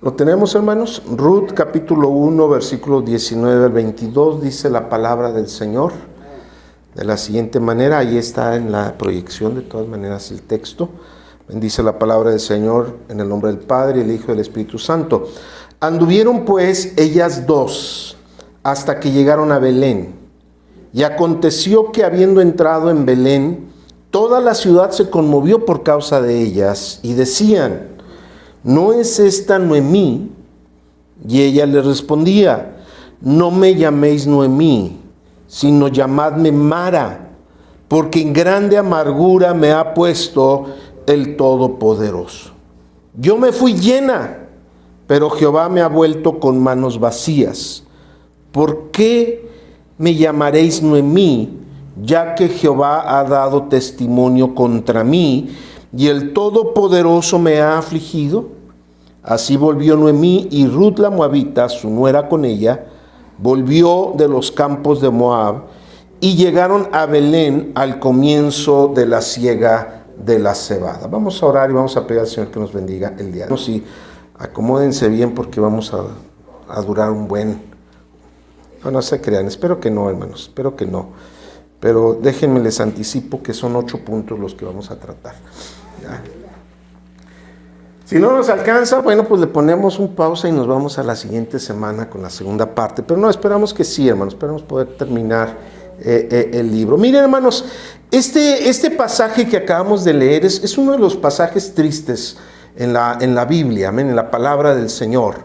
Lo tenemos, hermanos. Ruth capítulo 1, versículos 19 al 22, dice la palabra del Señor de la siguiente manera. Ahí está en la proyección, de todas maneras, el texto. Bendice la palabra del Señor en el nombre del Padre, el Hijo y el Espíritu Santo. Anduvieron pues ellas dos hasta que llegaron a Belén. Y aconteció que habiendo entrado en Belén, toda la ciudad se conmovió por causa de ellas y decían: ¿no es esta Noemí? Y ella les respondía: no me llaméis Noemí, sino llamadme Mara, porque en grande amargura me ha puesto el Todopoderoso. Yo me fui llena, pero Jehová me ha vuelto con manos vacías. ¿Por qué me llamaréis Noemí, ya que Jehová ha dado testimonio contra mí y el Todopoderoso me ha afligido? Así volvió Noemí, y Ruth la moabita, su nuera con ella, volvió de los campos de Moab, y llegaron a Belén al comienzo de la siega de la cebada. Vamos a orar y vamos a pedir al Señor que nos bendiga el día de hoy. Sí, acomódense bien porque vamos a durar un buen... No se crean, espero que no, hermanos, espero que no. Pero déjenme les anticipo que son 8 puntos los que vamos a tratar. ¿Ya? Si no nos alcanza, bueno, pues le ponemos un pausa y nos vamos a la siguiente semana con la segunda parte. Pero no, esperamos que sí, hermanos, esperamos poder terminar el libro. Miren, hermanos, este pasaje que acabamos de leer es uno de los pasajes tristes en la Biblia, amén, en la palabra del Señor,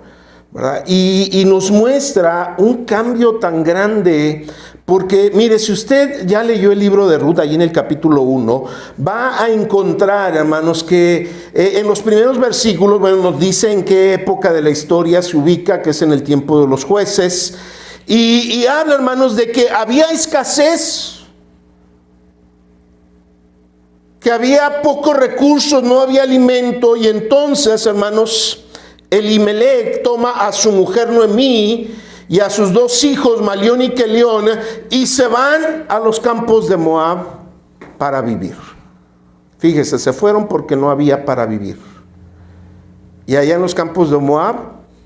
¿verdad? Y nos muestra un cambio tan grande. Porque, mire, si usted ya leyó el libro de Ruth, allí en el capítulo 1, va a encontrar, hermanos, que en los primeros versículos, bueno, nos dice en qué época de la historia se ubica, que es en el tiempo de los jueces, y habla, hermanos, de que había escasez, que había pocos recursos, no había alimento, y entonces, hermanos, Elimelech toma a su mujer Noemí y a sus 2 hijos, Malión y Quelión, y se van a los campos de Moab para vivir. Fíjese, se fueron porque no había para vivir. Y allá en los campos de Moab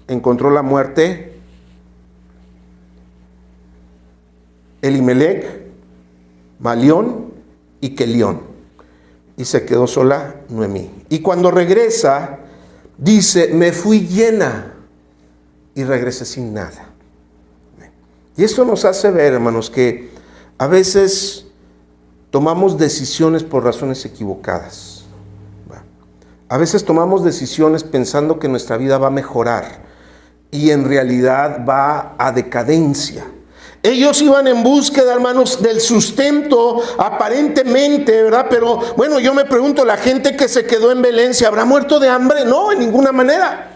encontró la muerte Elimelech, Malión y Quelión. Y se quedó sola Noemí. Y cuando regresa, dice: me fui llena y regresé sin nada. Y esto nos hace ver, hermanos, que a veces tomamos decisiones por razones equivocadas. A veces tomamos decisiones pensando que nuestra vida va a mejorar y en realidad va a decadencia. Ellos iban en búsqueda, hermanos, del sustento aparentemente, ¿verdad? Pero bueno, yo me pregunto, ¿la gente que se quedó en Belén se habrá muerto de hambre? No, en ninguna manera.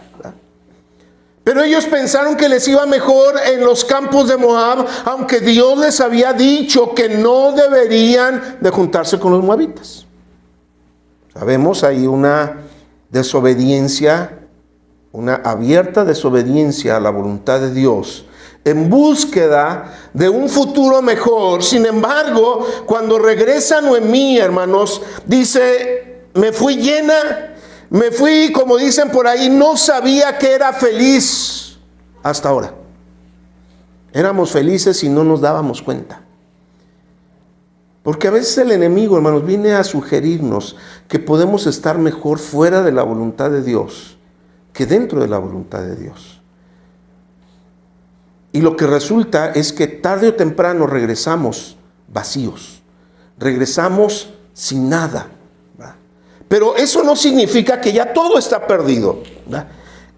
Pero ellos pensaron que les iba mejor en los campos de Moab, aunque Dios les había dicho que no deberían de juntarse con los moabitas. Sabemos, hay una desobediencia, una abierta desobediencia a la voluntad de Dios, en búsqueda de un futuro mejor. Sin embargo, cuando regresa Noemí, hermanos, dice: me fui llena. Me fui, como dicen por ahí, no sabía que era feliz hasta ahora. Éramos felices y no nos dábamos cuenta. Porque a veces el enemigo, hermanos, viene a sugerirnos que podemos estar mejor fuera de la voluntad de Dios que dentro de la voluntad de Dios. Y lo que resulta es que tarde o temprano regresamos vacíos. Regresamos sin nada. Pero eso no significa que ya todo está perdido, ¿verdad?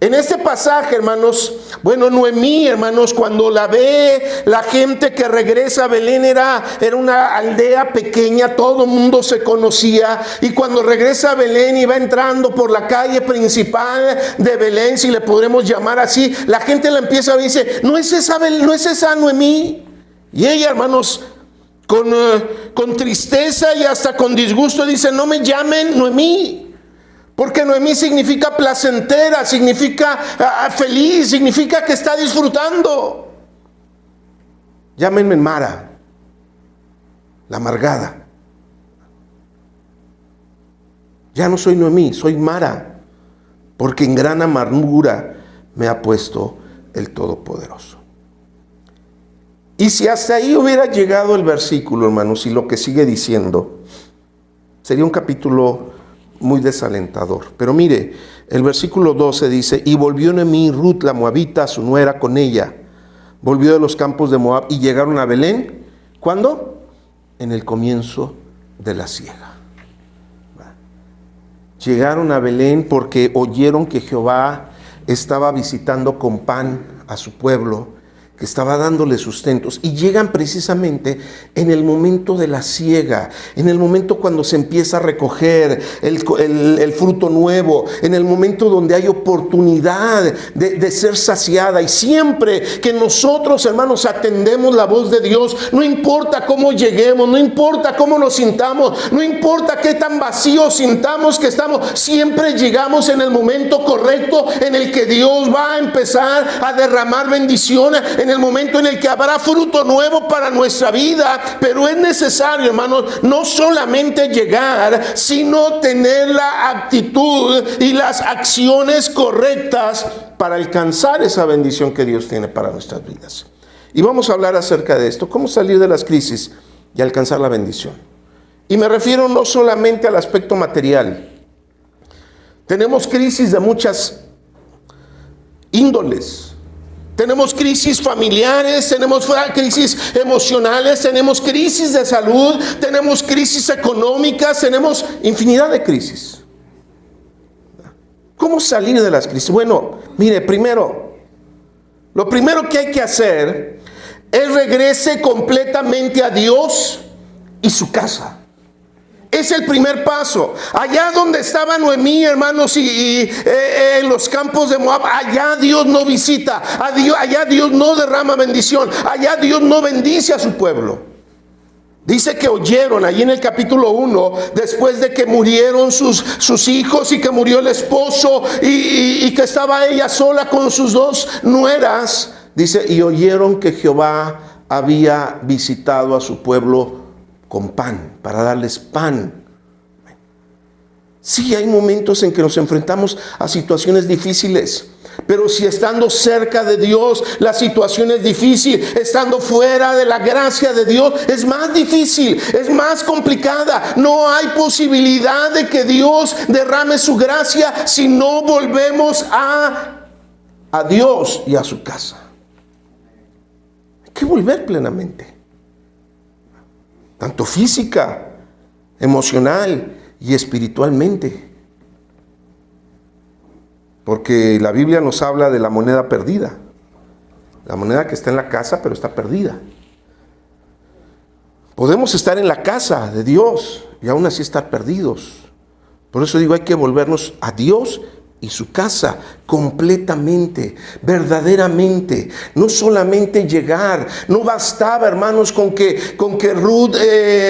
En este pasaje, hermanos, bueno, Noemí, hermanos, cuando la ve la gente que regresa a Belén, era una aldea pequeña, todo el mundo se conocía, y cuando regresa a Belén y va entrando por la calle principal de Belén, si le podremos llamar así, la gente la empieza a ver y dice: ¿no es esa Noemí? Y ella, hermanos, con tristeza y hasta con disgusto dice: no me llamen Noemí, porque Noemí significa placentera, significa feliz, significa que está disfrutando. Llámenme Mara, la amargada. Ya no soy Noemí, soy Mara, porque en gran amargura me ha puesto el Todopoderoso. Y si hasta ahí hubiera llegado el versículo, hermanos, y lo que sigue diciendo, sería un capítulo muy desalentador. Pero mire, el versículo 12 dice: y volvió Noemí, Ruth la moabita, su nuera, con ella. Volvió de los campos de Moab y llegaron a Belén. ¿Cuándo? En el comienzo de la siega. Llegaron a Belén porque oyeron que Jehová estaba visitando con pan a su pueblo, que estaba dándole sustentos, y llegan precisamente en el momento de la siega, en el momento cuando se empieza a recoger el fruto nuevo, en el momento donde hay oportunidad de ser saciada. Y siempre que nosotros, hermanos, atendemos la voz de Dios, no importa cómo lleguemos, no importa cómo nos sintamos, no importa qué tan vacíos sintamos que estamos, siempre llegamos en el momento correcto en el que Dios va a empezar a derramar bendiciones, en el momento en el que habrá fruto nuevo para nuestra vida. Pero es necesario, hermanos, no solamente llegar, sino tener la actitud y las acciones correctas para alcanzar esa bendición que Dios tiene para nuestras vidas. Y vamos a hablar acerca de esto, cómo salir de las crisis y alcanzar la bendición. Y me refiero no solamente al aspecto material. Tenemos crisis de muchas índoles. Tenemos crisis familiares, tenemos crisis emocionales, tenemos crisis de salud, tenemos crisis económicas, tenemos infinidad de crisis. ¿Cómo salir de las crisis? Bueno, mire, lo primero que hay que hacer es regrese completamente a Dios y su casa. Es el primer paso. Allá donde estaba Noemí, hermanos, y en los campos de Moab, allá Dios no visita, allá Dios no derrama bendición, allá Dios no bendice a su pueblo. Dice que oyeron allí en el capítulo 1, después de que murieron sus hijos y que murió el esposo y que estaba ella sola con sus dos nueras, dice, y oyeron que Jehová había visitado a su pueblo con pan, para darles pan. Sí, hay momentos en que nos enfrentamos a situaciones difíciles, pero si estando cerca de Dios la situación es difícil, estando fuera de la gracia de Dios es más difícil, es más complicada. No hay posibilidad de que Dios derrame su gracia si no volvemos a Dios y a su casa. Hay que volver plenamente, tanto física, emocional y espiritualmente. Porque la Biblia nos habla de la moneda perdida. La moneda que está en la casa, pero está perdida. Podemos estar en la casa de Dios y aún así estar perdidos. Por eso digo, hay que volvernos a Dios y su casa completamente, verdaderamente. No solamente llegar. No bastaba, hermanos, con que Ruth,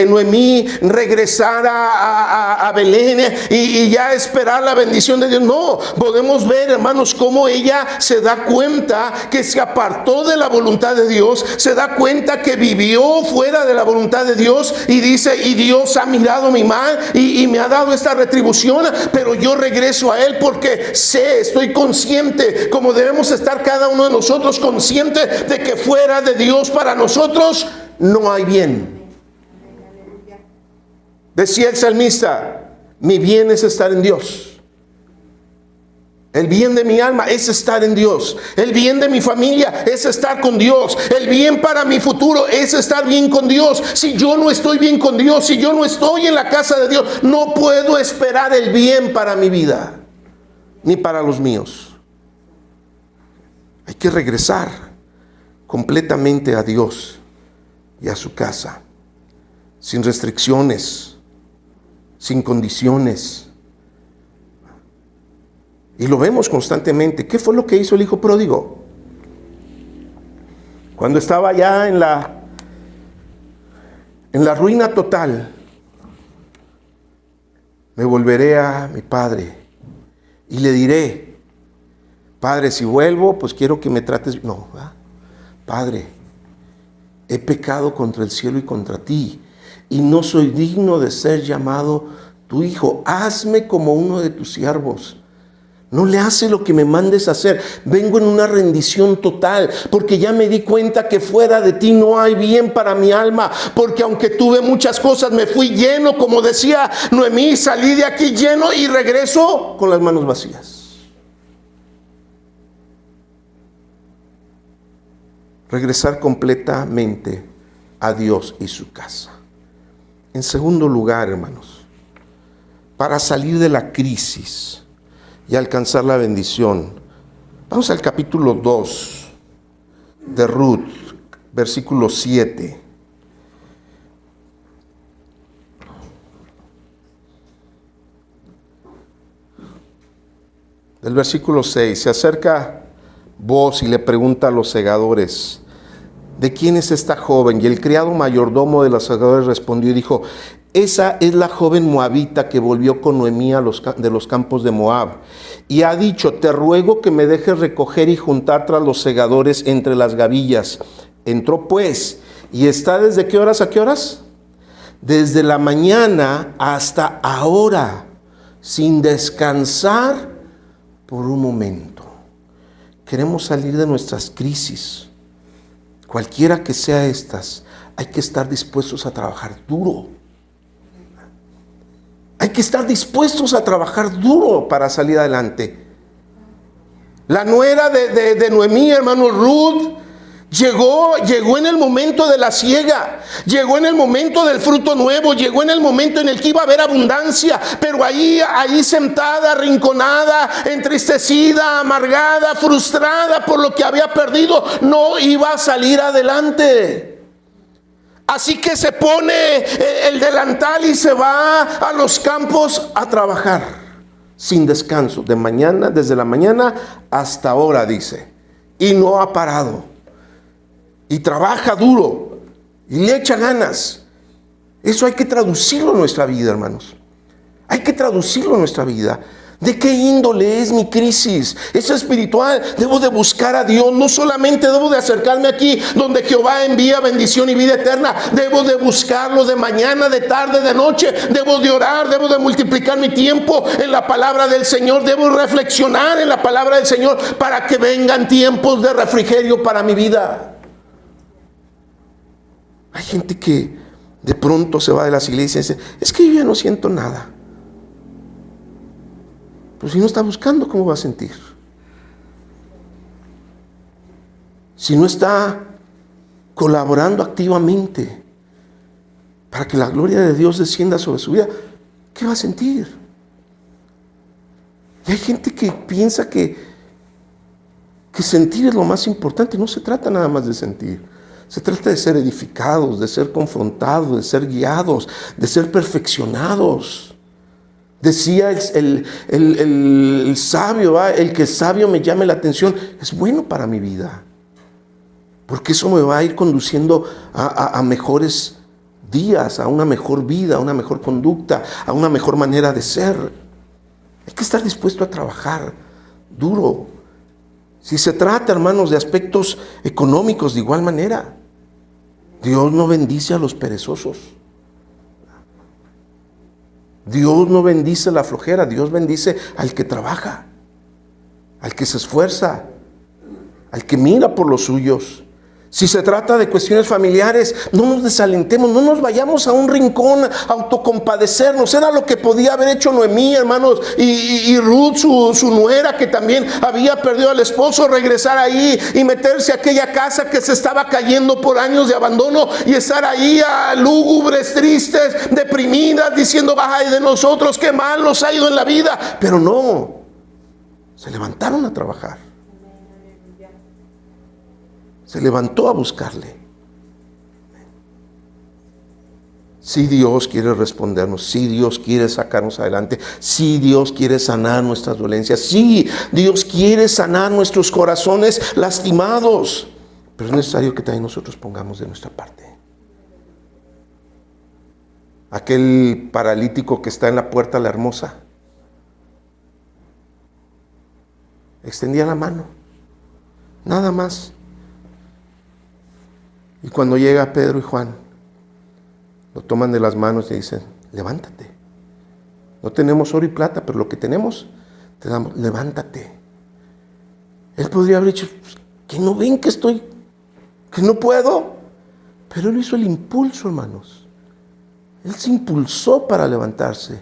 Noemí regresara a Belén y ya esperar la bendición de Dios. No, podemos ver, hermanos, cómo ella se da cuenta que se apartó de la voluntad de Dios, se da cuenta que vivió fuera de la voluntad de Dios y dice, y Dios ha mirado mi mal y me ha dado esta retribución, pero yo regreso a Él porque estoy consciente, como debemos estar cada uno de nosotros, consciente de que fuera de Dios para nosotros no hay bien. Decía el salmista, mi bien es estar en Dios. El bien de mi alma es estar en Dios. El bien de mi familia es estar con Dios. El bien para mi futuro es estar bien con Dios. Si yo no estoy bien con Dios, si yo no estoy en la casa de Dios, no puedo esperar el bien para mi vida, ni para los míos. Hay que regresar completamente a Dios y a su casa, sin restricciones, sin condiciones. Y lo vemos constantemente. ¿Qué fue lo que hizo el hijo pródigo? Cuando estaba ya en la ruina total, me volveré a mi padre y le diré, Padre, si vuelvo, pues quiero que me trates. No, ¿verdad? Padre, he pecado contra el cielo y contra ti, y no soy digno de ser llamado tu hijo. Hazme como uno de tus siervos. No le hace lo que me mandes hacer. Vengo en una rendición total, porque ya me di cuenta que fuera de ti no hay bien para mi alma, porque aunque tuve muchas cosas, me fui lleno, como decía Noemí, salí de aquí lleno y regreso con las manos vacías. Regresar completamente a Dios y su casa. En segundo lugar, hermanos, para salir de la crisis y alcanzar la bendición, vamos al capítulo 2 de Ruth, versículo 7. Del versículo 6, se acerca Booz y le pregunta a los segadores: ¿de quién es esta joven? Y el criado mayordomo de los segadores respondió y dijo: esa es la joven moabita que volvió con Noemí de los campos de Moab, y ha dicho: te ruego que me dejes recoger y juntar tras los segadores entre las gavillas. Entró pues, y está ¿desde qué horas a qué horas? Desde la mañana hasta ahora, sin descansar por un momento. Queremos salir de nuestras crisis, cualquiera que sea estas. Hay que estar dispuestos a trabajar duro. Hay que estar dispuestos a trabajar duro para salir adelante. La nuera de Noemí, hermano, Ruth, llegó en el momento de la siega, llegó en el momento del fruto nuevo, llegó en el momento en el que iba a haber abundancia, pero ahí sentada, arrinconada, entristecida, amargada, frustrada por lo que había perdido, no iba a salir adelante. Así que se pone el delantal y se va a los campos a trabajar sin descanso, desde la mañana hasta ahora, dice, y no ha parado, y trabaja duro y le echa ganas. Eso hay que traducirlo en nuestra vida, hermanos. Hay que traducirlo en nuestra vida. ¿De qué índole es mi crisis? ¿Es espiritual? Debo de buscar a Dios. No solamente debo de acercarme aquí donde Jehová envía bendición y vida eterna. Debo de buscarlo de mañana, de tarde, de noche. Debo de orar, debo de multiplicar mi tiempo en la palabra del Señor. Debo reflexionar en la palabra del Señor para que vengan tiempos de refrigerio para mi vida. Hay gente que de pronto se va de las iglesias y dice: es que yo ya no siento nada. Pues si no está buscando, ¿cómo va a sentir? Si no está colaborando activamente para que la gloria de Dios descienda sobre su vida, ¿qué va a sentir? Y hay gente que piensa que sentir es lo más importante. No se trata nada más de sentir. Se trata de ser edificados, de ser confrontados, de ser guiados, de ser perfeccionados. Decía el sabio, el que sabio me llame la atención, es bueno para mi vida, porque eso me va a ir conduciendo a mejores días, a una mejor vida, a una mejor conducta, a una mejor manera de ser. Hay que estar dispuesto a trabajar duro. Si se trata, hermanos, de aspectos económicos, de igual manera, Dios no bendice a los perezosos. Dios no bendice la flojera, Dios bendice al que trabaja, al que se esfuerza, al que mira por los suyos. Si se trata de cuestiones familiares, no nos desalentemos, no nos vayamos a un rincón a autocompadecernos. Era lo que podía haber hecho Noemí, hermanos, y Ruth, su nuera, que también había perdido al esposo, regresar ahí y meterse a aquella casa que se estaba cayendo por años de abandono y estar ahí lúgubres, tristes, deprimidas, diciendo: ay de nosotros, qué mal nos ha ido en la vida. Pero no, se levantaron a trabajar. Se levantó a buscarle. Si Dios quiere respondernos, si Dios quiere sacarnos adelante, si Dios quiere sanar nuestras dolencias, si Dios quiere sanar nuestros corazones lastimados, pero es necesario que también nosotros pongamos de nuestra parte. Aquel paralítico que está en la puerta La Hermosa extendía la mano, nada más. Y cuando llega Pedro y Juan, lo toman de las manos y dicen: levántate. No tenemos oro y plata, pero lo que tenemos, te damos, levántate. Él podría haber dicho, que no ven que que no puedo. Pero Él hizo el impulso, hermanos. Él se impulsó para levantarse.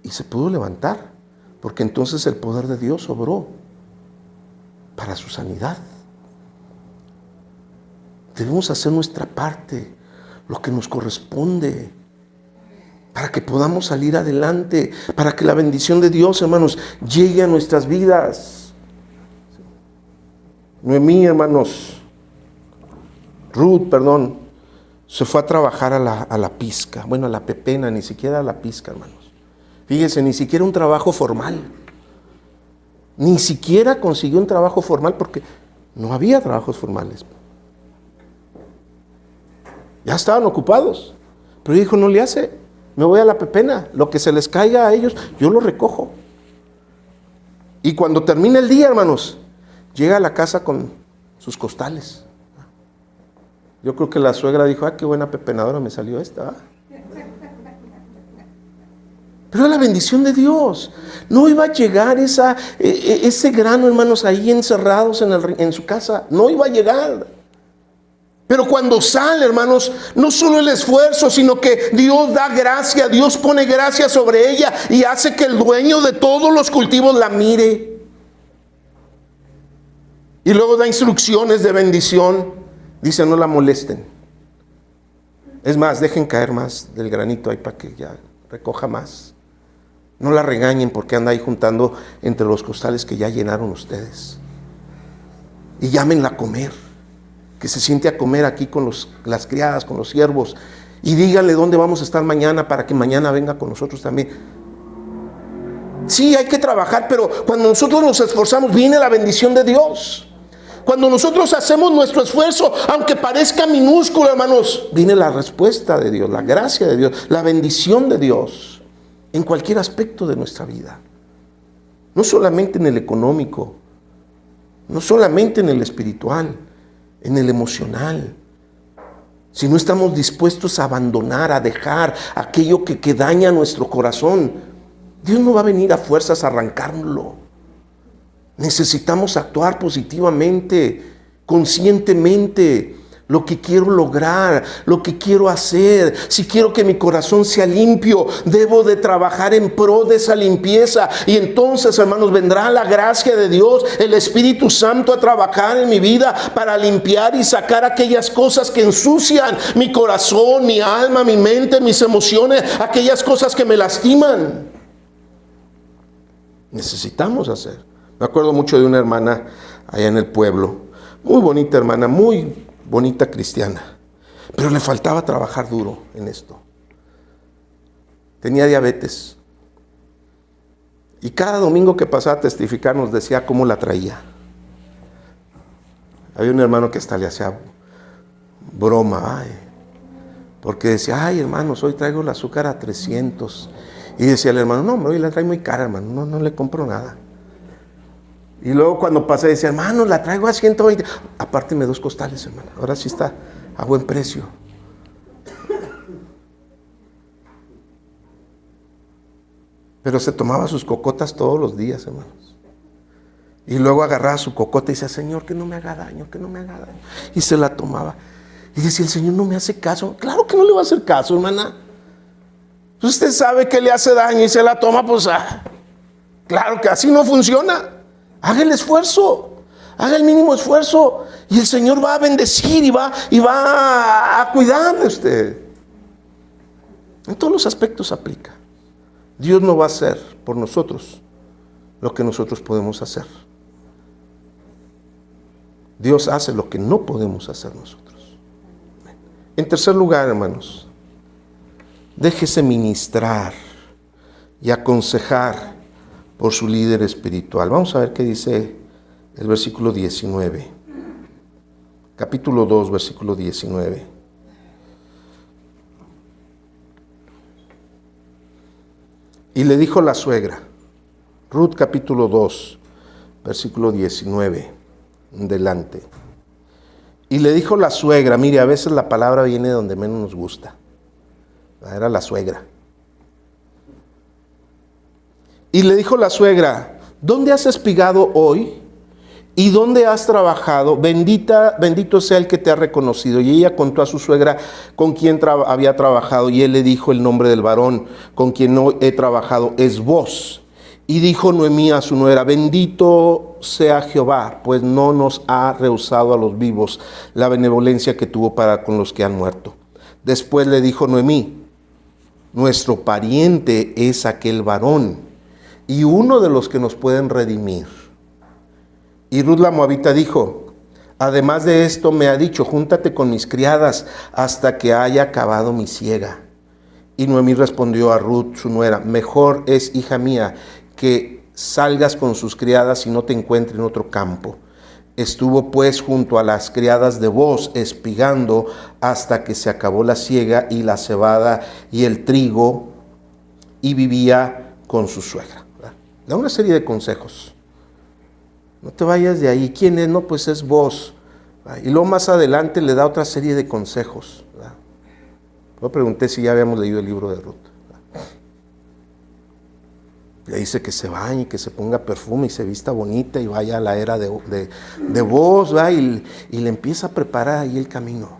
Y se pudo levantar. Porque entonces el poder de Dios obró para su sanidad. Debemos hacer nuestra parte, lo que nos corresponde, para que podamos salir adelante, para que la bendición de Dios, hermanos, llegue a nuestras vidas. Noemí, hermanos, Ruth, se fue a trabajar a la pizca, a la pepena, ni siquiera a la pizca, hermanos. Fíjense, ni siquiera un trabajo formal. Ni siquiera consiguió un trabajo formal porque no había trabajos formales. Ya estaban ocupados. Pero dijo, no le hace, me voy a la pepena. Lo que se les caiga a ellos, yo lo recojo. Y cuando termina el día, hermanos, llega a la casa con sus costales. Yo creo que la suegra dijo, qué buena pepenadora me salió esta. Pero la bendición de Dios. No iba a llegar ese grano, hermanos, ahí encerrados en su casa. No iba a llegar. Pero cuando sale, hermanos, no solo el esfuerzo, sino que Dios da gracia, Dios pone gracia sobre ella y hace que el dueño de todos los cultivos la mire. Y luego da instrucciones de bendición. Dice, no la molesten. Es más, dejen caer más del granito ahí para que ya recoja más. No la regañen porque anda ahí juntando entre los costales que ya llenaron ustedes. Y llámenla a comer. Que se siente a comer aquí con las criadas, con los siervos. Y díganle dónde vamos a estar mañana para que mañana venga con nosotros también. Sí, hay que trabajar, pero cuando nosotros nos esforzamos, viene la bendición de Dios. Cuando nosotros hacemos nuestro esfuerzo, aunque parezca minúsculo, hermanos, viene la respuesta de Dios, la gracia de Dios, la bendición de Dios en cualquier aspecto de nuestra vida. No solamente en el económico, no solamente en el espiritual, en el emocional. Si no estamos dispuestos a abandonar, a dejar aquello que daña nuestro corazón, Dios no va a venir a fuerzas a arrancárnoslo. Necesitamos actuar positivamente, conscientemente. Lo que quiero lograr, lo que quiero hacer. Si quiero que mi corazón sea limpio, debo de trabajar en pro de esa limpieza. Y entonces, hermanos, vendrá la gracia de Dios, el Espíritu Santo a trabajar en mi vida para limpiar y sacar aquellas cosas que ensucian mi corazón, mi alma, mi mente, mis emociones, aquellas cosas que me lastiman. Necesitamos hacer. Me acuerdo mucho de una hermana allá en el pueblo, muy bonita hermana, muy bonita cristiana, pero le faltaba trabajar duro en esto. Tenía diabetes y cada domingo que pasaba a testificar nos decía cómo la traía. Había un hermano que hasta le hacía broma, porque decía, hermanos, hoy traigo el azúcar a 300. Y decía el hermano, no, hoy la trae muy cara, hermano, no le compro nada. Y luego cuando pasé decía, hermano, la traigo a 120. Apárteme 2 costales, hermano. Ahora sí está a buen precio. Pero se tomaba sus cocotas todos los días, hermanos. Y luego agarraba su cocota y decía, Señor, que no me haga daño, que no me haga daño. Y se la tomaba. Y decía, el Señor no me hace caso. Claro que no le va a hacer caso, hermana. Usted sabe que le hace daño y se la toma, pues, claro que así no funciona. Haga el esfuerzo, haga el mínimo esfuerzo y el Señor va a bendecir y va a cuidar de usted. En todos los aspectos aplica. Dios no va a hacer por nosotros lo que nosotros podemos hacer. Dios hace lo que no podemos hacer nosotros. En tercer lugar, hermanos, déjese ministrar y aconsejar por su líder espiritual. Vamos a ver qué dice el versículo 19. Capítulo 2, versículo 19. Y le dijo la suegra, Ruth capítulo 2, versículo 19, delante. Y le dijo la suegra, mire, a veces la palabra viene donde menos nos gusta. Era la suegra. Y le dijo la suegra: ¿dónde has espigado hoy? ¿Y dónde has trabajado? Bendito sea el que te ha reconocido. Y ella contó a su suegra con quien había trabajado. Y él le dijo el nombre del varón con quien no he trabajado: es Booz. Y dijo Noemí a su nuera: bendito sea Jehová, pues no nos ha rehusado a los vivos la benevolencia que tuvo para con los que han muerto. Después le dijo Noemí: nuestro pariente es aquel varón, y uno de los que nos pueden redimir. Y Ruth la moabita dijo: además de esto me ha dicho: júntate con mis criadas hasta que haya acabado mi siega. Y Noemí respondió a Ruth su nuera: mejor es, hija mía, que salgas con sus criadas y no te encuentre en otro campo. Estuvo pues junto a las criadas de Booz espigando hasta que se acabó la siega y la cebada y el trigo, y vivía con su suegra. Da una serie de consejos. No te vayas de ahí. ¿Quién es? No, pues es Booz. Y luego más adelante le da otra serie de consejos. Yo pregunté si ya habíamos leído el libro de Ruth. Le dice que se bañe, que se ponga perfume y se vista bonita y vaya a la era de Booz, y le empieza a preparar ahí el camino.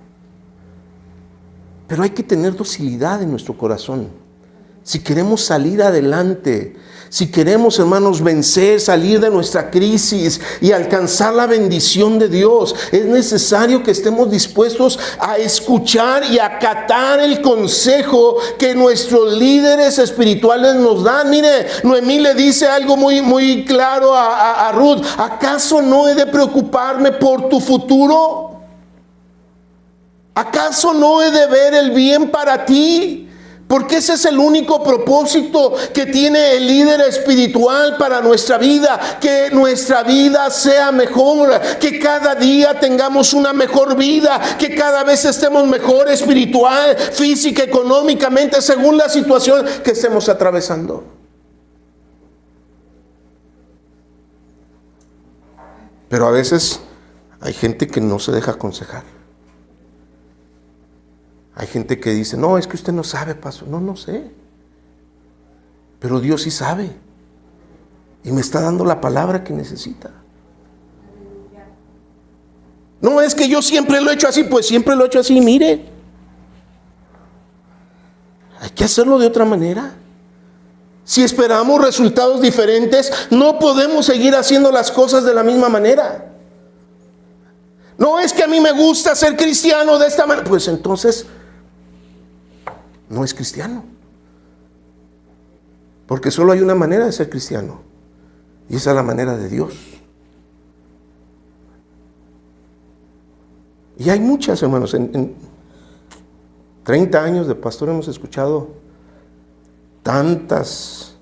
Pero hay que tener docilidad en nuestro corazón. Si queremos salir adelante, si queremos, hermanos, vencer, salir de nuestra crisis y alcanzar la bendición de Dios, es necesario que estemos dispuestos a escuchar y acatar el consejo que nuestros líderes espirituales nos dan. Mire, Noemí le dice algo muy claro a Ruth: ¿acaso no he de preocuparme por tu futuro? ¿Acaso no he de ver el bien para ti? Porque ese es el único propósito que tiene el líder espiritual para nuestra vida: que nuestra vida sea mejor, que cada día tengamos una mejor vida, que cada vez estemos mejor espiritual, física, económicamente, según la situación que estemos atravesando. Pero a veces hay gente que no se deja aconsejar. Hay gente que dice: no, es que usted no sabe, pastor. No sé. Pero Dios sí sabe. Y me está dando la palabra que necesita. No, es que yo siempre lo he hecho así. Pues siempre lo he hecho así, mire. Hay que hacerlo de otra manera. Si esperamos resultados diferentes, no podemos seguir haciendo las cosas de la misma manera. No, es que a mí me gusta ser cristiano de esta manera. Pues entonces no es cristiano. Porque solo hay una manera de ser cristiano, y esa es la manera de Dios. Y hay muchas, hermanos. En 30 años de pastor hemos escuchado tantas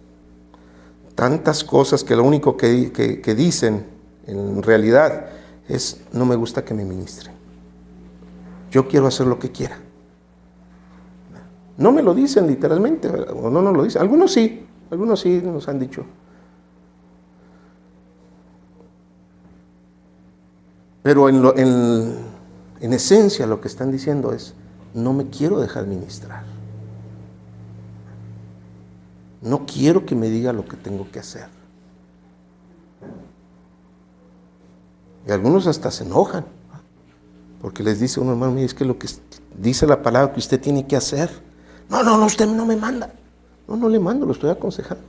cosas que lo único que dicen en realidad es: no me gusta que me ministren. Yo quiero hacer lo que quiera. No me lo dicen literalmente, o no lo dicen. Algunos sí nos han dicho. Pero en esencia lo que están diciendo es: no me quiero dejar ministrar. No quiero que me diga lo que tengo que hacer. Y algunos hasta se enojan, porque les dice uno: hermano, mire, es que lo que dice la palabra que usted tiene que hacer. No, usted no me manda. No le mando, lo estoy aconsejando.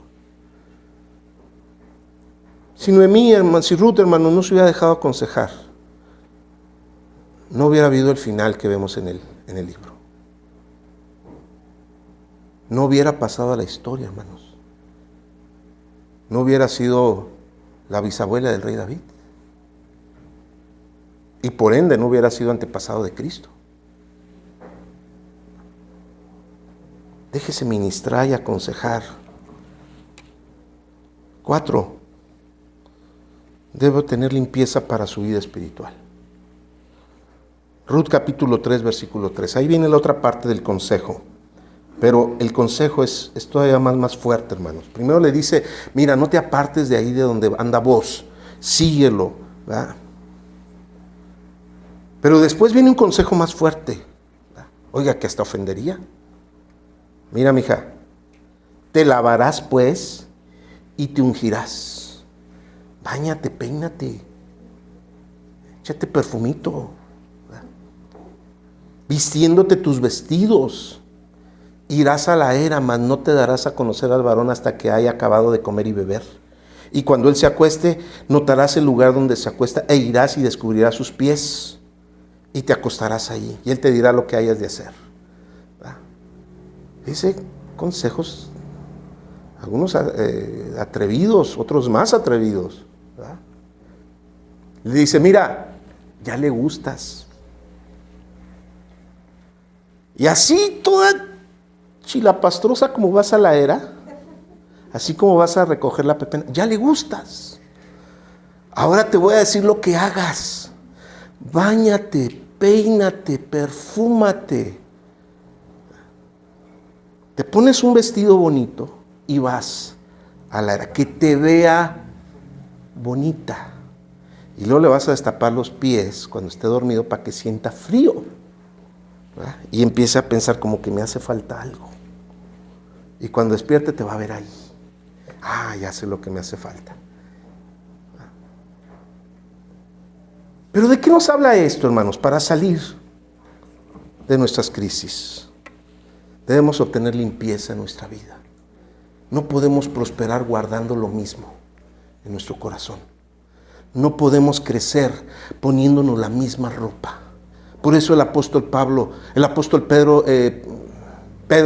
Si Noemí, si Ruth, hermano, no se hubiera dejado aconsejar, no hubiera habido el final que vemos en el libro. No hubiera pasado a la historia, hermanos. No hubiera sido la bisabuela del rey David. Y por ende no hubiera sido antepasado de Cristo. Déjese ministrar y aconsejar. 4. Debe tener limpieza para su vida espiritual. Ruth capítulo 3, versículo 3. Ahí viene la otra parte del consejo. Pero el consejo es todavía más fuerte, hermanos. Primero le dice: mira, no te apartes de ahí de donde anda Booz. Síguelo, ¿verdad? Pero después viene un consejo más fuerte. ¿Verdad? Oiga, que hasta ofendería. Mira, mija, te lavarás pues y te ungirás. Báñate, peínate, échate perfumito, vistiéndote tus vestidos. Irás a la era, mas no te darás a conocer al varón hasta que haya acabado de comer y beber. Y cuando él se acueste, notarás el lugar donde se acuesta e irás y descubrirás sus pies y te acostarás allí. Y él te dirá lo que hayas de hacer. Dice consejos, algunos atrevidos, otros más atrevidos. ¿Verdad? Le dice, mira, ya le gustas. Y así toda chilapastrosa como vas a la era, así como vas a recoger la pepena, ya le gustas. Ahora te voy a decir lo que hagas. Báñate, peínate, perfúmate. Te pones un vestido bonito y vas a la era, que te vea bonita. Y luego le vas a destapar los pies cuando esté dormido para que sienta frío. ¿Verdad? Y empieza a pensar como que me hace falta algo. Y cuando despierte te va a ver ahí. Ya sé lo que me hace falta. Pero ¿de qué nos habla esto, hermanos? Para salir de nuestras crisis, debemos obtener limpieza en nuestra vida. No podemos prosperar guardando lo mismo en nuestro corazón. No podemos crecer poniéndonos la misma ropa. Por eso el apóstol Pedro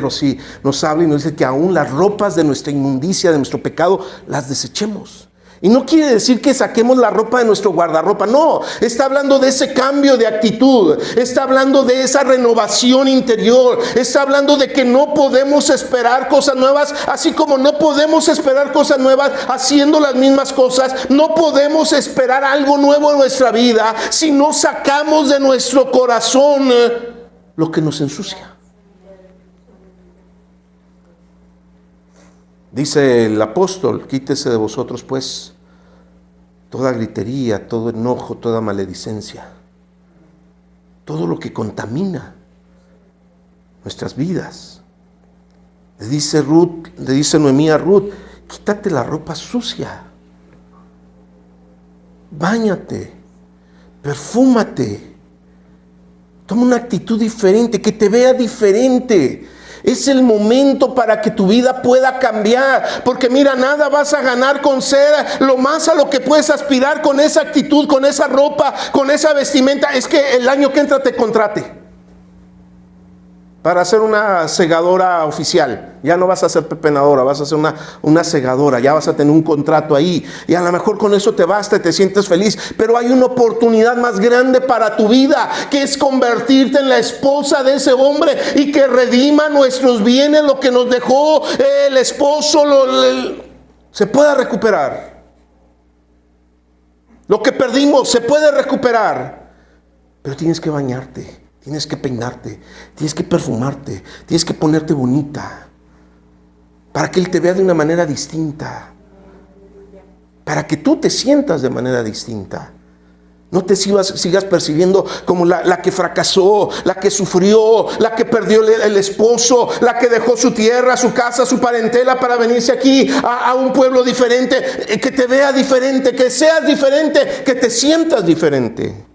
sí nos habla y nos dice que aún las ropas de nuestra inmundicia, de nuestro pecado, las desechemos. Y no quiere decir que saquemos la ropa de nuestro guardarropa, no, está hablando de ese cambio de actitud, está hablando de esa renovación interior, está hablando de que no podemos esperar cosas nuevas, así como no podemos esperar cosas nuevas haciendo las mismas cosas, no podemos esperar algo nuevo en nuestra vida si no sacamos de nuestro corazón lo que nos ensucia. Dice el apóstol, quítese de vosotros pues toda gritería, todo enojo, toda maledicencia, todo lo que contamina nuestras vidas. Le dice Noemí a Ruth, quítate la ropa sucia, báñate, perfúmate, toma una actitud diferente, que te vea diferente. Es el momento para que tu vida pueda cambiar, porque mira, nada vas a ganar con ser lo más a lo que puedes aspirar con esa actitud, con esa ropa, con esa vestimenta, es que el año que entra te contrate para ser una segadora oficial. Ya no vas a ser pepenadora, vas a ser una segadora, ya vas a tener un contrato ahí, y a lo mejor con eso te basta y te sientes feliz, pero hay una oportunidad más grande para tu vida, que es convertirte en la esposa de ese hombre y que redima nuestros bienes, lo que nos dejó el esposo, se pueda recuperar. Lo que perdimos se puede recuperar, pero tienes que bañarte. Tienes que peinarte, tienes que perfumarte, tienes que ponerte bonita para que Él te vea de una manera distinta, para que tú te sientas de manera distinta. No te sigas percibiendo como la que fracasó, la que sufrió, la que perdió el esposo, la que dejó su tierra, su casa, su parentela para venirse aquí a un pueblo diferente. Que te vea diferente, que seas diferente, que te sientas diferente.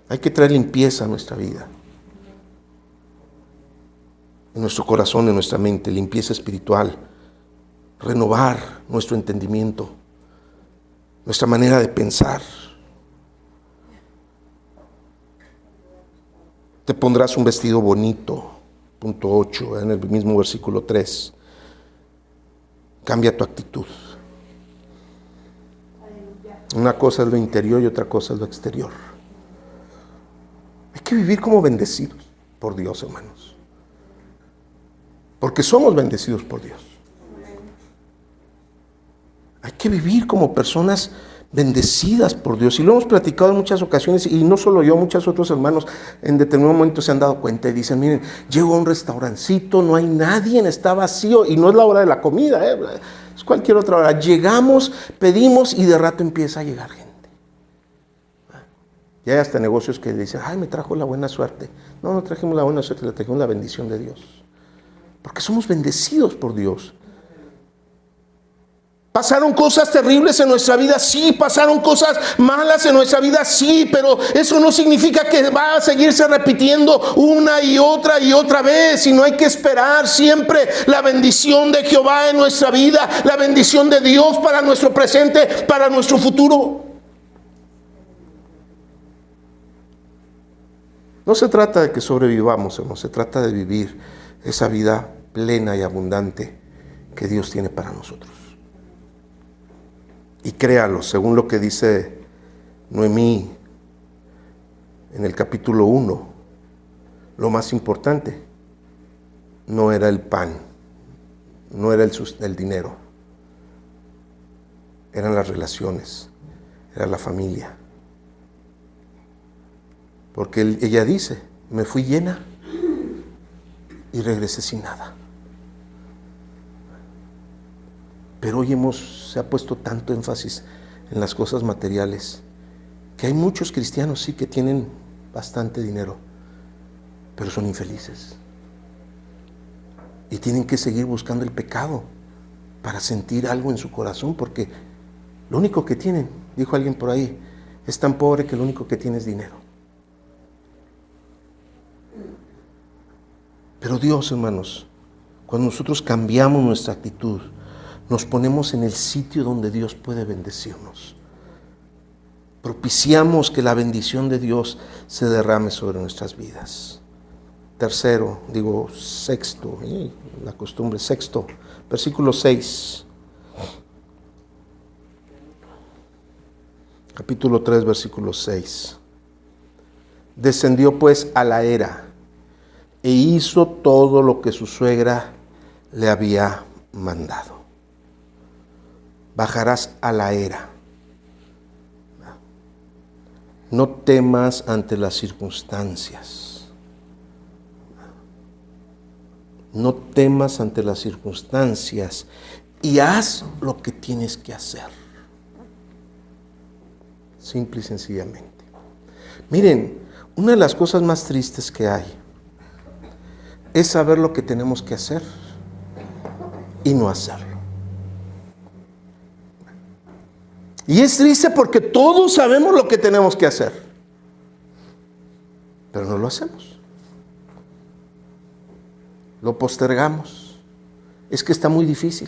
Hay que traer limpieza a nuestra vida, en nuestro corazón, en nuestra mente, limpieza espiritual, renovar nuestro entendimiento, nuestra manera de pensar. Te pondrás un vestido bonito, punto 8, en el mismo versículo 3. Cambia tu actitud. Una cosa es lo interior y otra cosa es lo exterior. Hay que vivir como bendecidos por Dios, hermanos. Porque somos bendecidos por Dios. Hay que vivir como personas bendecidas por Dios. Y lo hemos platicado en muchas ocasiones, y no solo yo, muchos otros hermanos en determinado momento se han dado cuenta y dicen, miren, llego a un restaurancito, no hay nadie, está vacío, y no es la hora de la comida, es cualquier otra hora. Llegamos, pedimos y de rato empieza a llegar gente. Y hay hasta negocios que dicen, me trajo la buena suerte. No trajimos la buena suerte, le trajimos la bendición de Dios. Porque somos bendecidos por Dios. ¿Pasaron cosas terribles en nuestra vida? Sí. ¿Pasaron cosas malas en nuestra vida? Sí. Pero eso no significa que va a seguirse repitiendo una y otra vez. Y no hay que esperar siempre la bendición de Jehová en nuestra vida, la bendición de Dios para nuestro presente, para nuestro futuro. No se trata de que sobrevivamos, no se trata de vivir esa vida plena y abundante que Dios tiene para nosotros. Y créalo, según lo que dice Noemí en el capítulo 1, lo más importante no era el pan, no era el dinero, eran las relaciones, era la familia. Porque ella dice, me fui llena y regresé sin nada. Pero hoy se ha puesto tanto énfasis en las cosas materiales, que hay muchos cristianos sí que tienen bastante dinero, pero son infelices. Y tienen que seguir buscando el pecado para sentir algo en su corazón, porque lo único que tienen, dijo alguien por ahí, es tan pobre que lo único que tiene es dinero. Pero Dios, hermanos, cuando nosotros cambiamos nuestra actitud, nos ponemos en el sitio donde Dios puede bendecirnos. Propiciamos que la bendición de Dios se derrame sobre nuestras vidas. Sexto, la costumbre, versículo 6. Capítulo 3, versículo 6. Descendió pues a la era e hizo todo lo que su suegra le había mandado. Bajarás a la era. No temas ante las circunstancias. No temas ante las circunstancias y haz lo que tienes que hacer. Simple y sencillamente. Miren, una de las cosas más tristes que hay es saber lo que tenemos que hacer y no hacerlo. Y es triste porque todos sabemos lo que tenemos que hacer, pero no lo hacemos. Lo postergamos. Es que está muy difícil.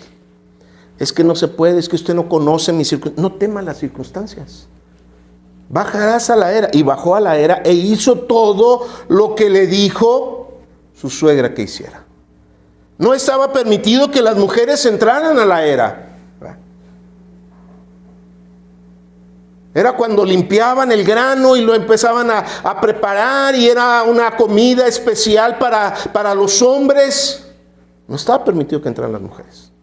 Es que no se puede, es que usted no conoce mis circunstancias. No tema las circunstancias. Bajarás a la era. Y bajó a la era e hizo todo lo que le dijo su suegra que hiciera. No estaba permitido que las mujeres entraran a la era. Era cuando limpiaban el grano y lo empezaban a preparar y era una comida especial para los hombres. No estaba permitido que entraran las mujeres.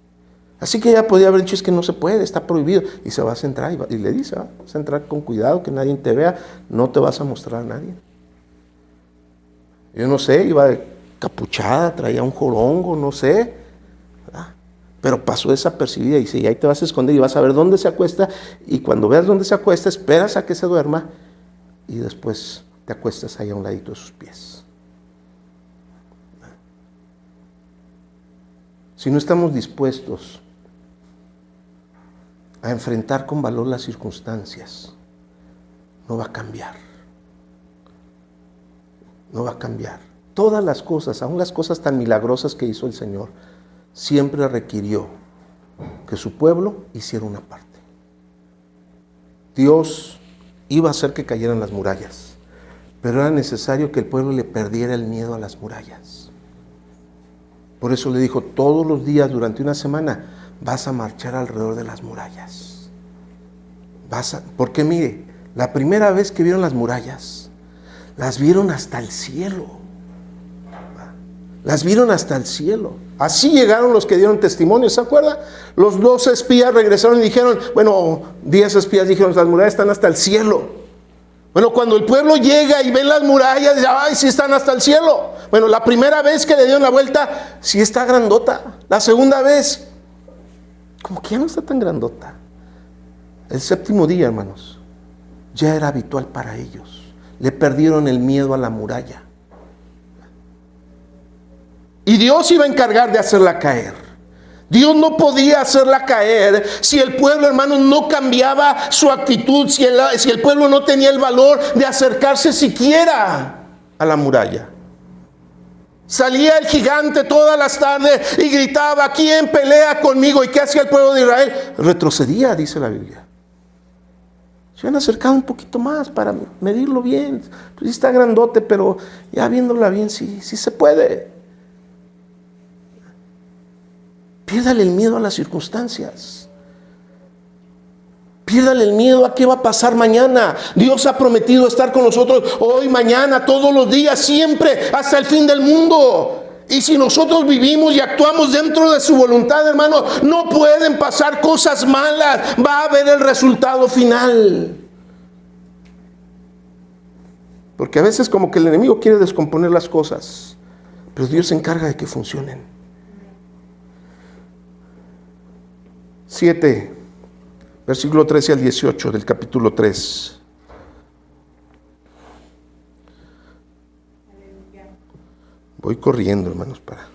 Así que ella podía haber dicho, es que no se puede, está prohibido. Y se va a centrar y le dice, vas a entrar con cuidado, que nadie te vea, no te vas a mostrar a nadie. Yo no sé, iba capuchada, traía un jorongo, no sé. Pero pasó desapercibida y dice, y ahí te vas a esconder y vas a ver dónde se acuesta. Y cuando veas dónde se acuesta, esperas a que se duerma y después te acuestas ahí a un ladito de sus pies. Si no estamos dispuestos a enfrentar con valor las circunstancias, no va a cambiar. No va a cambiar. Todas las cosas, aun las cosas tan milagrosas que hizo el Señor, siempre requirió que su pueblo hiciera una parte. Dios iba a hacer que cayeran las murallas, pero era necesario que el pueblo le perdiera el miedo a las murallas. Por eso le dijo, todos los días durante una semana vas a marchar alrededor de las murallas. Porque mire, la primera vez que vieron las murallas, las vieron hasta el cielo. Las vieron hasta el cielo. Así llegaron los que dieron testimonio, ¿se acuerdan? Los 12 espías regresaron y dijeron, 10 espías dijeron, las murallas están hasta el cielo. Bueno, cuando el pueblo llega y ven las murallas, dice, ay, sí están hasta el cielo. Bueno, la primera vez que le dieron la vuelta, sí está grandota. La segunda vez, como que ya no está tan grandota. El séptimo día, hermanos, ya era habitual para ellos. Le perdieron el miedo a la muralla. Y Dios iba a encargar de hacerla caer. Dios no podía hacerla caer si el pueblo, hermanos, no cambiaba su actitud, si el pueblo no tenía el valor de acercarse siquiera a la muralla. Salía el gigante todas las tardes y gritaba: ¿quién pelea conmigo? ¿Y qué hacía el pueblo de Israel? Retrocedía, dice la Biblia. Se han acercado un poquito más para medirlo bien. Pues sí está grandote, pero ya viéndola bien, sí se puede. Piérdale el miedo a las circunstancias. Piérdale el miedo a qué va a pasar mañana. Dios ha prometido estar con nosotros hoy, mañana, todos los días, siempre, hasta el fin del mundo. Y si nosotros vivimos y actuamos dentro de su voluntad, hermano, no pueden pasar cosas malas. Va a haber el resultado final. Porque a veces como que el enemigo quiere descomponer las cosas, pero Dios se encarga de que funcionen. 7, versículo 13 al 18 del capítulo 3. Voy corriendo, hermanos, para...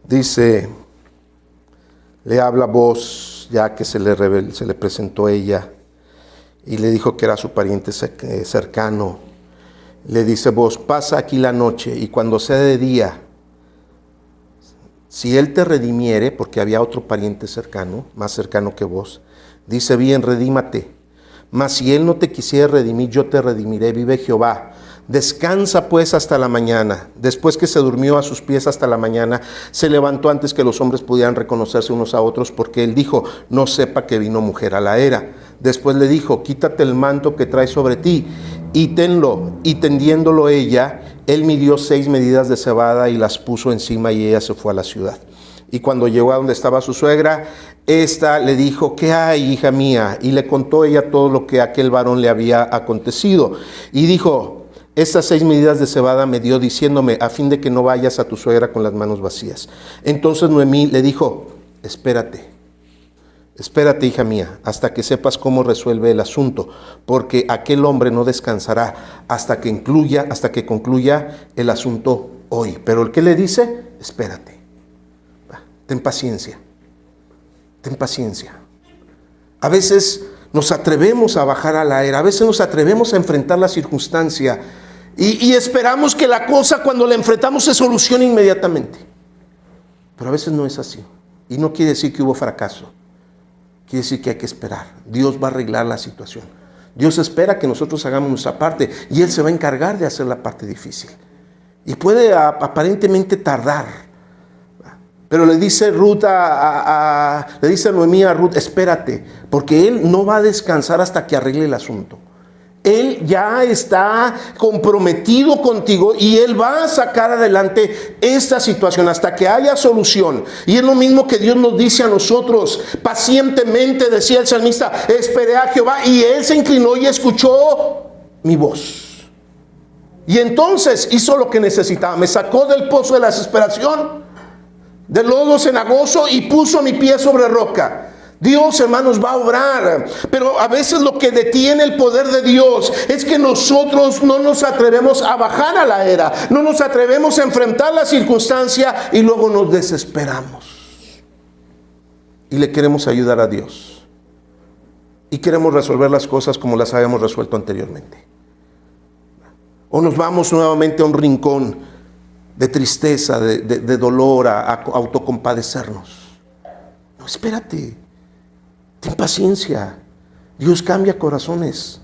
Dice, le habla Boz, ya que se le presentó ella, y le dijo que era su pariente cercano. Le dice Boz: pasa aquí la noche, y cuando sea de día, si él te redimiere, porque había otro pariente cercano, más cercano que vos, dice: bien, redímate. Mas si él no te quisiera redimir, yo te redimiré, vive Jehová. Descansa pues hasta la mañana. Después que se durmió a sus pies hasta la mañana, se levantó antes que los hombres pudieran reconocerse unos a otros, porque él dijo: no sepa que vino mujer a la era. Después le dijo: quítate el manto que traes sobre ti y tenlo. Y tendiéndolo ella, él midió 6 medidas de cebada y las puso encima, y ella se fue a la ciudad. Y cuando llegó a donde estaba su suegra, ésta le dijo: ¿qué hay, hija mía? Y le contó ella todo lo que a aquel varón le había acontecido. Y dijo: estas 6 medidas de cebada me dio diciéndome, a fin de que no vayas a tu suegra con las manos vacías. Entonces Noemí le dijo: espérate, hija mía, hasta que sepas cómo resuelve el asunto, porque aquel hombre no descansará hasta que concluya el asunto hoy. Pero el que le dice: espérate, ten paciencia, ten paciencia. A veces nos atrevemos a bajar a la era, a veces nos atrevemos a enfrentar la circunstancia y esperamos que la cosa, cuando la enfrentamos, se solucione inmediatamente. Pero a veces no es así. Y no quiere decir que hubo fracaso. Quiere decir que hay que esperar. Dios va a arreglar la situación. Dios espera que nosotros hagamos nuestra parte y Él se va a encargar de hacer la parte difícil. Y puede aparentemente tardar. Pero le dice Noemí a Ruth: espérate, porque Él no va a descansar hasta que arregle el asunto. Él ya está comprometido contigo y Él va a sacar adelante esta situación hasta que haya solución. Y es lo mismo que Dios nos dice a nosotros. Pacientemente, decía el salmista, esperé a Jehová, y Él se inclinó y escuchó mi voz. Y entonces hizo lo que necesitaba. Me sacó del pozo de la desesperación, del lodo cenagoso, y puso mi pie sobre roca. Dios, hermanos, va a obrar, pero a veces lo que detiene el poder de Dios es que nosotros no nos atrevemos a bajar a la era, no nos atrevemos a enfrentar la circunstancia y luego nos desesperamos. Y le queremos ayudar a Dios y queremos resolver las cosas como las habíamos resuelto anteriormente. O nos vamos nuevamente a un rincón de tristeza, de dolor, a autocompadecernos. No, espérate. Ten paciencia. Dios cambia corazones.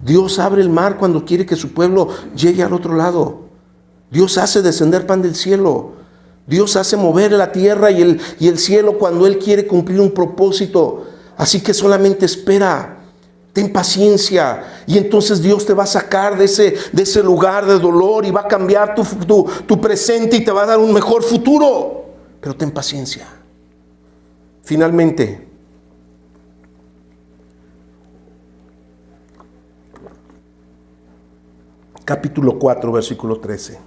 Dios abre el mar cuando quiere que su pueblo llegue al otro lado. Dios hace descender pan del cielo. Dios hace mover la tierra y el cielo cuando Él quiere cumplir un propósito. Así que solamente espera. Ten paciencia. Y entonces Dios te va a sacar de ese lugar de dolor y va a cambiar tu presente y te va a dar un mejor futuro. Pero ten paciencia. Finalmente, capítulo 4, versículo 13.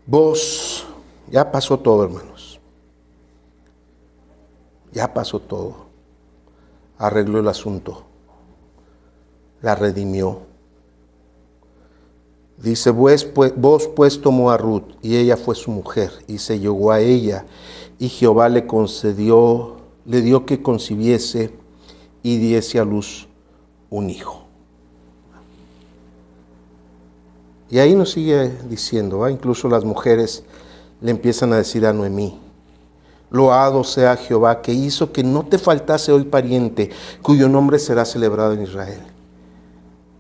Vos, ya pasó todo, hermanos. Ya pasó todo. Arregló el asunto. La redimió. Dice, vos pues tomó a Ruth, y ella fue su mujer, y se llegó a ella, y Jehová le dio que concibiese y diese a luz un hijo. Y ahí nos sigue diciendo, ¿va? Incluso las mujeres le empiezan a decir a Noemí, loado sea Jehová, que hizo que no te faltase hoy pariente, cuyo nombre será celebrado en Israel,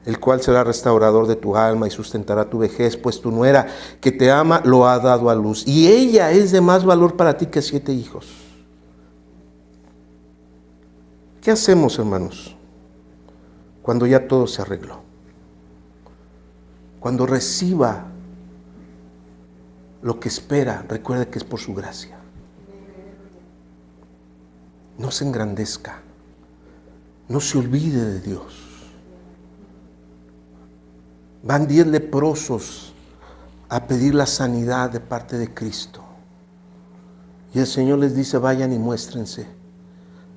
el cual será restaurador de tu alma y sustentará tu vejez, pues tu nuera que te ama lo ha dado a luz, y ella es de más valor para ti que 7 hijos. ¿Qué hacemos, hermanos, cuando ya todo se arregló? Cuando reciba lo que espera, recuerde que es por su gracia. No se engrandezca, no se olvide de Dios. Van 10 leprosos a pedir la sanidad de parte de Cristo. Y el Señor les dice, vayan y muéstrense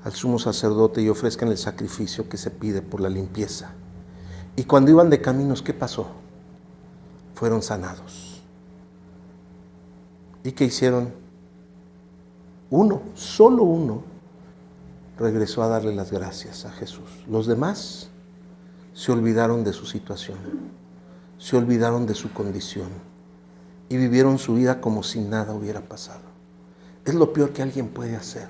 al sumo sacerdote y ofrezcan el sacrificio que se pide por la limpieza. Y cuando iban de caminos, ¿qué pasó? Fueron sanados. ¿Y qué hicieron? Solo uno, regresó a darle las gracias a Jesús. Los demás se olvidaron de su situación, se olvidaron de su condición y vivieron su vida como si nada hubiera pasado. Es lo peor que alguien puede hacer.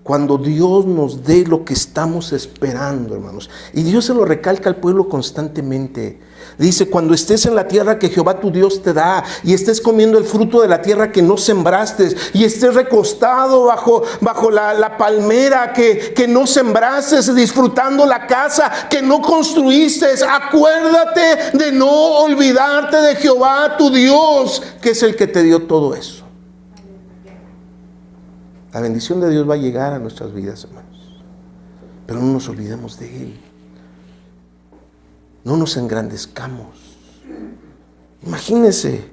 Cuando Dios nos dé lo que estamos esperando, hermanos. Y Dios se lo recalca al pueblo constantemente. Dice, cuando estés en la tierra que Jehová tu Dios te da, y estés comiendo el fruto de la tierra que no sembraste, y estés recostado bajo la palmera que no sembraste, disfrutando la casa que no construiste, acuérdate de no olvidarte de Jehová tu Dios, que es el que te dio todo eso. La bendición de Dios va a llegar a nuestras vidas, hermanos. Pero no nos olvidemos de Él. No nos engrandezcamos. Imagínense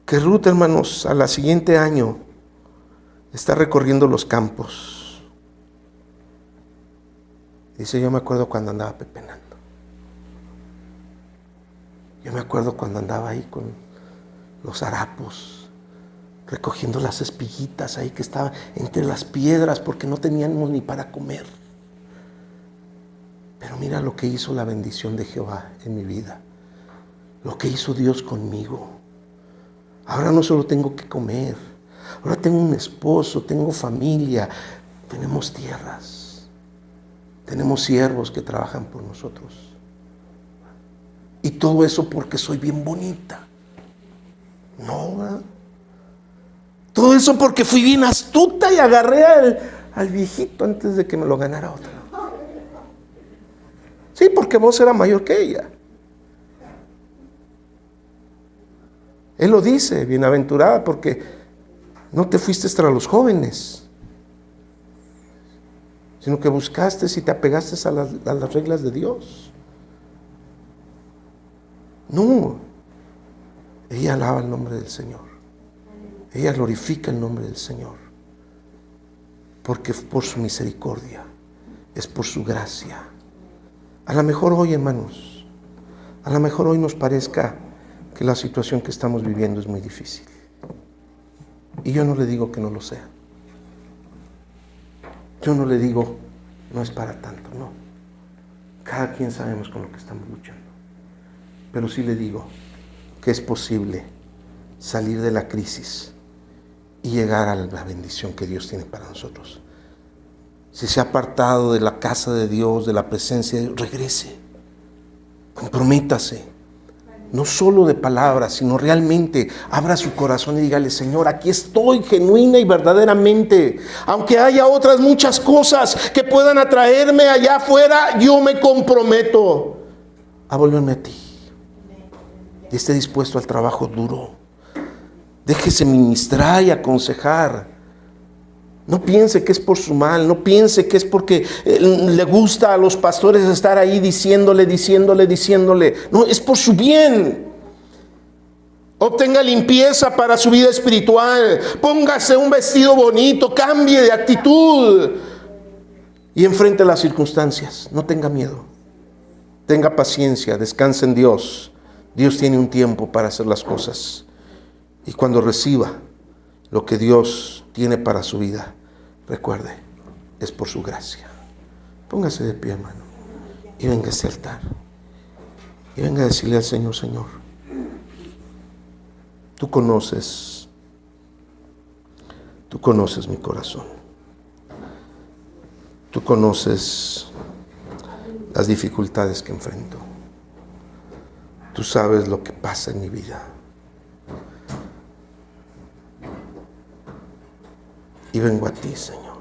que Ruth, hermanos, al siguiente año está recorriendo los campos. Dice, yo me acuerdo cuando andaba pepenando. Yo me acuerdo cuando andaba ahí con los harapos, recogiendo las espiguitas ahí que estaban entre las piedras porque no teníamos ni para comer. Pero mira lo que hizo la bendición de Jehová en mi vida, lo que hizo Dios conmigo. Ahora no solo tengo que comer, ahora tengo un esposo, tengo familia, tenemos tierras, tenemos siervos que trabajan por nosotros. Y todo eso porque soy bien bonita. No, ¿verdad? Todo eso porque fui bien astuta y agarré al viejito antes de que me lo ganara otra. Sí, porque vos era mayor que ella. Él lo dice, bienaventurada, porque no te fuiste tras los jóvenes, sino que buscaste y te apegaste a las reglas de Dios. No, ella alaba el nombre del Señor. Ella glorifica el nombre del Señor, porque por su misericordia, es por su gracia. A lo mejor hoy, hermanos, a lo mejor hoy nos parezca que la situación que estamos viviendo es muy difícil. Y yo no le digo que no lo sea. Yo no le digo, no es para tanto, no. Cada quien sabemos con lo que estamos luchando. Pero sí le digo que es posible salir de la crisis y llegar a la bendición que Dios tiene para nosotros. Si se ha apartado de la casa de Dios, de la presencia de Dios, regrese, comprométase, no solo de palabras, sino realmente abra su corazón y dígale, Señor, aquí estoy genuina y verdaderamente, aunque haya otras muchas cosas que puedan atraerme allá afuera, yo me comprometo a volverme a ti y esté dispuesto al trabajo duro. Déjese ministrar y aconsejar. No piense que es por su mal, no piense que es porque le gusta a los pastores estar ahí diciéndole. No, es por su bien. Obtenga limpieza para su vida espiritual. Póngase un vestido bonito, cambie de actitud y enfrente las circunstancias. No tenga miedo. Tenga paciencia, descanse en Dios. Dios tiene un tiempo para hacer las cosas. Y cuando reciba lo que Dios tiene para su vida, recuerde, es por su gracia. Póngase de pie, hermano, y venga a ese altar. Y venga a decirle al Señor: Señor, tú conoces mi corazón. Tú conoces las dificultades que enfrento. Tú sabes lo que pasa en mi vida. Y vengo a ti, Señor.